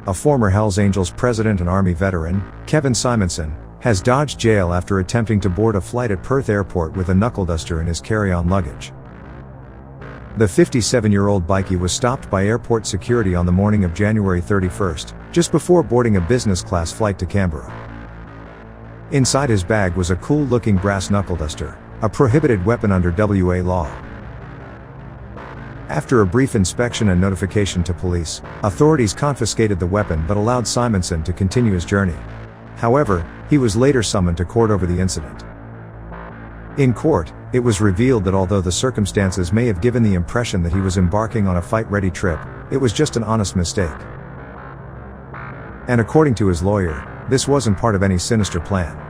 A former Hells Angels president and Army veteran, Kevin Simonsen, has dodged jail after attempting to board a flight at Perth Airport with a knuckleduster in his carry-on luggage. The 57-year-old bikie was stopped by airport security on the morning of January 31st, just before boarding a business-class flight to Canberra. Inside his bag was a cool-looking brass knuckleduster, a prohibited weapon under WA law. After a brief inspection and notification to police, authorities confiscated the weapon but allowed Simonsen to continue his journey. However, he was later summoned to court over the incident. In court, it was revealed that although the circumstances may have given the impression that he was embarking on a fight-ready trip, it was just an honest mistake. And according to his lawyer, this wasn't part of any sinister plan.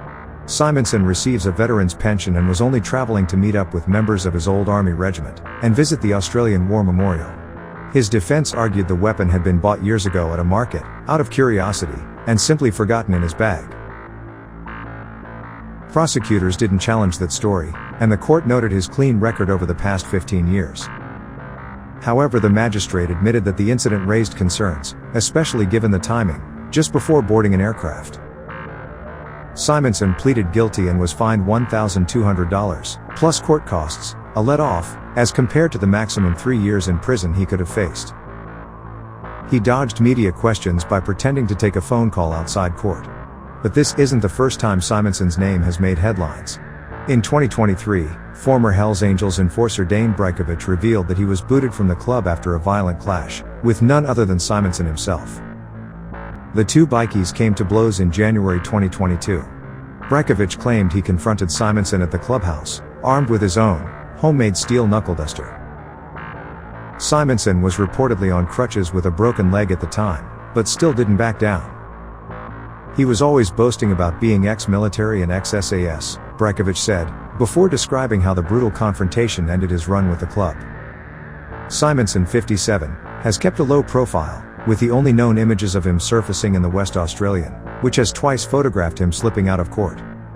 Simonsen receives a veteran's pension and was only traveling to meet up with members of his old army regiment and visit the Australian War Memorial. His defense argued the weapon had been bought years ago at a market, out of curiosity, and simply forgotten in his bag. Prosecutors didn't challenge that story, and the court noted his clean record over the past 15 years. However, the magistrate admitted that the incident raised concerns, especially given the timing, just before boarding an aircraft. Simonsen pleaded guilty and was fined $1,200, plus court costs, a let-off, as compared to the maximum 3 years in prison he could have faced. He dodged media questions by pretending to take a phone call outside court. But this isn't the first time Simonsen's name has made headlines. In 2023, former Hells Angels enforcer Dayne Brajkovich revealed that he was booted from the club after a violent clash, with none other than Simonsen himself. The two bikies came to blows in January 2022. Brajkovich claimed he confronted Simonsen at the clubhouse, armed with his own, homemade steel knuckleduster. Simonsen was reportedly on crutches with a broken leg at the time, but still didn't back down. He was always boasting about being ex-military and ex-SAS, Brajkovich said, before describing how the brutal confrontation ended his run with the club. Simonsen, 57, has kept a low profile, with the only known images of him surfacing in the West Australian, which has twice photographed him slipping out of court.